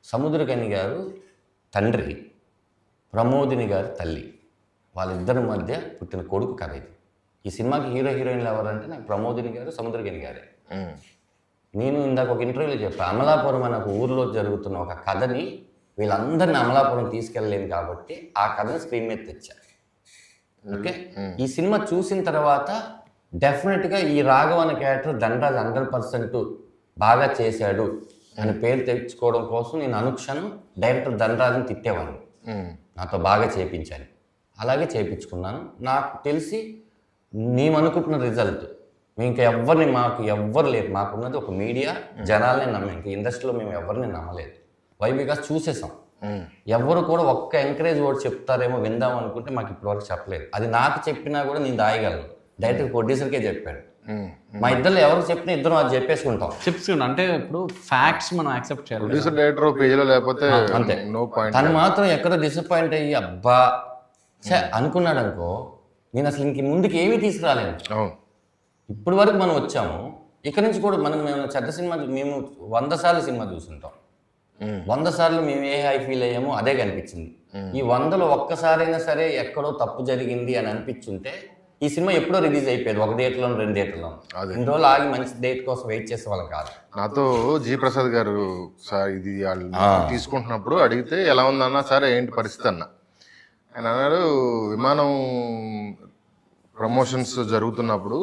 సముద్రకని గారు తండ్రి, ప్రమోదిని గారు తల్లి, వాళ్ళిద్దరి మధ్య పుట్టిన కొడుకు కథ ఇది. ఈ సినిమాకి హీరో హీరోయిన్లు ఎవరంటే నాకు ప్రమోదిని గారు, సముద్రకని గారే. నేను ఇందాక ఒక ఇంటర్వ్యూలో చెప్పాను, అమలాపురం అనే ఒక ఊర్లో జరుగుతున్న ఒక కథని వీళ్ళందరినీ అమలాపురం తీసుకెళ్ళలేను కాబట్టి ఆ కథని స్క్రీన్ మీద తెచ్చారు. ఓకే, ఈ సినిమా చూసిన తర్వాత డెఫినెట్గా ఈ రాఘవ అనే క్యారెక్టర్ ధనరాజ్ 100% బాగా చేశాడు అని పేరు తెచ్చుకోవడం కోసం నేను అనుక్షణం డైరెక్టర్ ధనరాజ్ని తిట్టేవాడిని, నాతో బాగా చేయించాను. అలాగే చేయించుకున్నాను. నాకు తెలిసి మేమనుకుంటున్న రిజల్ట్ ఇంకా మాకు ఎవ్వరు లేరు. మాకున్నది ఒక మీడియా, జనాలనే నమ్మే. ఇంకా ఇండస్ట్రీలో మేము ఎవరిని నమ్మలేదు. వై బికాస్ చూసేసాం. ఎవరు కూడా ఒక్క ఎంకరేజ్ వర్డ్ చెప్తారేమో విందాం అనుకుంటే మాకు ఇప్పటివరకు చెప్పలేదు. అది నాకు చెప్పినా కూడా నేను దాయగలను. డైరెక్టర్ ప్రొడ్యూసర్కే చెప్పాడు. మా ఇద్దరు ఎవరికి చెప్పినా ఇద్దరం అది చెప్పేసుకుంటాం. అంటే ఇప్పుడు ఫ్యాక్ట్స్ మనం యాక్సెప్ట్ చేయాలి. ప్రొడ్యూసర్ డైరెక్టర్ పేజీలో లేకపోతే అంతే. No point. తను మాత్రం ఎక్కడో డిసప్పాయింట్ అయ్యి అబ్బా అనుకున్నాడు అనుకో, నేను అసలు ఇంక ముందుకు ఏమీ తీసుకురాలేను. ఇప్పటి వరకు మనం వచ్చాము, ఇక్కడ నుంచి కూడా మేము చెడ్డ సినిమా మేము 100 సార్లు సినిమా చూసుంటాం. 100 సార్లు మేము ఏ హై ఫీల్ అయ్యామో అదే కనిపించింది. ఈ 100లో ఒక్కసారైనా సరే ఎక్కడో తప్పు జరిగింది అని అనిపించుంటే ఈ సినిమా ఎప్పుడో రిలీజ్ అయిపోయేది, 1 డేట్లోనూ 2 డేట్లలో. 2 రోజులు ఆగి మంచి డేట్ కోసం వెయిట్ చేసే వాళ్ళం కాదు. నాతో జి ప్రసాద్ గారు సార్ ఇది తీసుకుంటున్నప్పుడు అడిగితే ఎలా ఉందన్నా, సరే ఏంటి పరిస్థితి అన్న. ఆయన అన్నాడు, విమానం ప్రమోషన్స్ జరుగుతున్నప్పుడు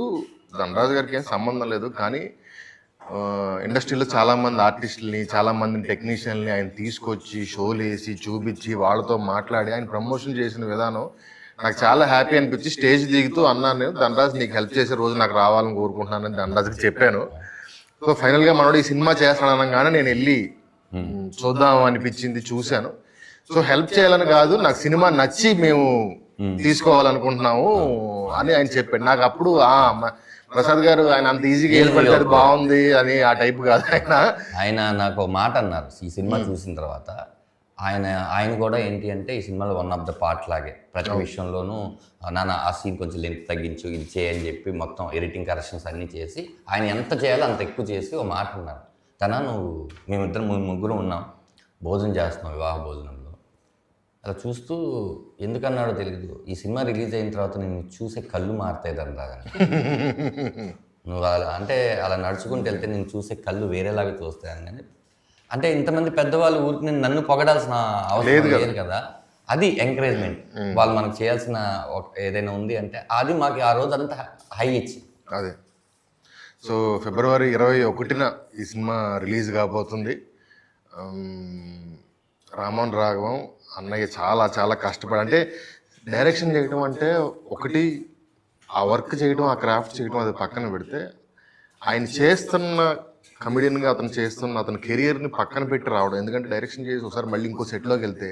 ధనరాజు గారికి ఏం సంబంధం లేదు, కానీ ఇండస్ట్రీలో చాలామంది ఆర్టిస్టులని, చాలామంది టెక్నీషియన్ని ఆయన తీసుకొచ్చి షోలు వేసి చూపించి వాళ్ళతో మాట్లాడి ఆయన ప్రమోషన్ చేసిన విధానం నాకు చాలా హ్యాపీ అనిపించి స్టేజ్ దిగుతూ అన్నాను, నేను ధనరాజ్ నీకు హెల్ప్ చేసే రోజు నాకు రావాలని కోరుకుంటున్నానని ధనరాజ్కి చెప్పాను. సో ఫైనల్గా మనోడు ఈ సినిమా చేస్తాను అనగానే నేను వెళ్ళి చూద్దాం అనిపించింది, చూశాను. సో హెల్ప్ చేయాలని కాదు, నాకు సినిమా నచ్చి మేము తీసుకోవాలనుకుంటున్నాము అని ఆయన చెప్పాడు. నాకు అప్పుడు ప్రసాద్ గారు ఆయన అంత ఈజీగా వెళ్ళిపడతారు బాగుంది అని ఆ టైప్ కాదు. ఆయన నాకు ఒక మాట అన్నారు ఈ సినిమా చూసిన తర్వాత. ఆయన కూడా ఏంటి అంటే ఈ సినిమాలో 1 of the part లాగే ప్రతి విషయంలోనూ నాన్న ఆ సీన్ కొంచెం లెంత్ తగ్గించు, ఇది చేయని చెప్పి మొత్తం ఎడిటింగ్ కరెక్షన్స్ అన్నీ చేసి ఆయన ఎంత చేయాలో అంత ఎక్కువ చేసి ఒక మాట అన్నారు, మేమిద్దరం ముగ్గురు ఉన్నాం, భోజనం చేస్తున్నాం వివాహ భోజనంలో. అలా చూస్తూ ఎందుకన్నాడో తెలియదు, ఈ సినిమా రిలీజ్ అయిన తర్వాత నేను చూసే కళ్ళు మారుతాయి ధనరాజని. నువ్వు అంటే అలా నడుచుకుంటూ వెళ్తే నేను చూసే కళ్ళు వేరేలాగా చూస్తాయని. కానీ అంటే ఇంతమంది పెద్దవాళ్ళు ఊరికి నన్ను పొగడాల్సిన అవసరం లేదు కదా, అది ఎంకరేజ్మెంట్. వాళ్ళు మనకు చేయాల్సిన ఏదైనా ఉంది అంటే అది మాకు ఆ రోజు అంతా హై ఇచ్చి. అదే. సో ఫిబ్రవరి 21న ఈ సినిమా రిలీజ్ కాబోతుంది. రామోహన్ రాఘవం అన్నయ్య చాలా చాలా కష్టపడి, అంటే డైరెక్షన్ చేయడం అంటే ఒకటి, ఆ వర్క్ చేయడం, ఆ క్రాఫ్ట్ చేయడం అది పక్కన పెడితే ఆయన చేస్తున్న కమెడియన్గా అతను చేస్తున్న అతని కెరియర్ని పక్కన పెట్టి రావడం, ఎందుకంటే డైరెక్షన్ చేసి ఒకసారి మళ్ళీ ఇంకో సెట్లోకి వెళ్తే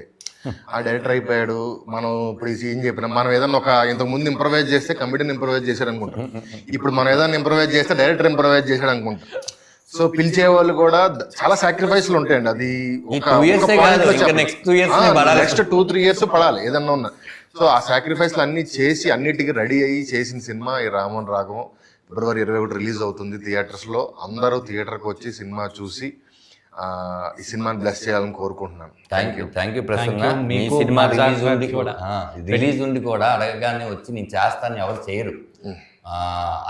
ఆ డైరెక్టర్ అయిపోయాడు, మనం ఇప్పుడు ఈ సీన్ చెప్పినా మనం ఏదన్నా ఒక ఇంతకు ముందు ఇంప్రవైజ్ చేస్తే కమెడియన్ ఇంప్రవైజ్ చేశాడు అనుకుంటాం, ఇప్పుడు మనం ఏదైనా ఇంప్రవైజ్ చేస్తే డైరెక్టర్ ఇంప్రవైజ్ చేశాడు అనుకుంటాం. సో పిలిచే వాళ్ళు కూడా చాలా సాక్రిఫైస్లు ఉంటాయండి. అది నెక్స్ట్ 2-3 years పడాలి ఏదన్నా ఉన్నా. సో ఆ సాక్రిఫైస్లు అన్ని చేసి అన్నిటికీ రెడీ అయ్యి చేసిన సినిమా ఈ రామోహన్ రాఘవం. February 21 రిలీజ్ అవుతుంది థియేటర్స్లో. అందరూ థియేటర్కి వచ్చి సినిమా చూసి ఈ సినిమాని బ్లెస్ చేయాలని కోరుకుంటున్నాను. Thank you Prasanna. Me cinema release ఉండి కూడా అడగగానే వచ్చి నేను చేస్తాను ఎవరు చేయరు.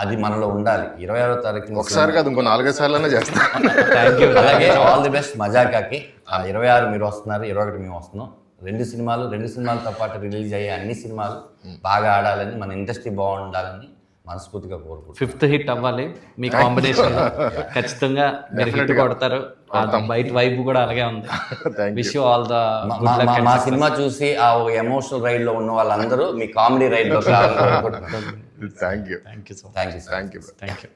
అది మనలో ఉండాలి. 26వ తారీఖు ఒకసారి కాదు ఇంకో 4-5 సార్లు చేస్తాను. అలాగే ఆల్ ది బెస్ట్ మజాకాకి. 26 మీరు వస్తున్నారు, 21 మేము వస్తున్నాం. 2 సినిమాలతో పాటు రిలీజ్ అయ్యే అన్ని సినిమాలు బాగా ఆడాలని, మన ఇండస్ట్రీ బాగుండాలని మనస్ఫూర్తిగా కోరుకుంటున్నాను. 5th హిట్ అవ్వాలి మీ కాంబినేషన్. ఖచ్చితంగా మీరు హిట్ కొడతారు. బయట వైబ్ కూడా అలాగే ఉంది. విష్ యూ ఆల్ ద మా సినిమా చూసి ఆ ఎమోషనల్ రైడ్ లో ఉన్న వాళ్ళందరూ మీ కామెడీ రైడ్ లో thank you. Thank you so much. Thank you. Thank you. Thank you.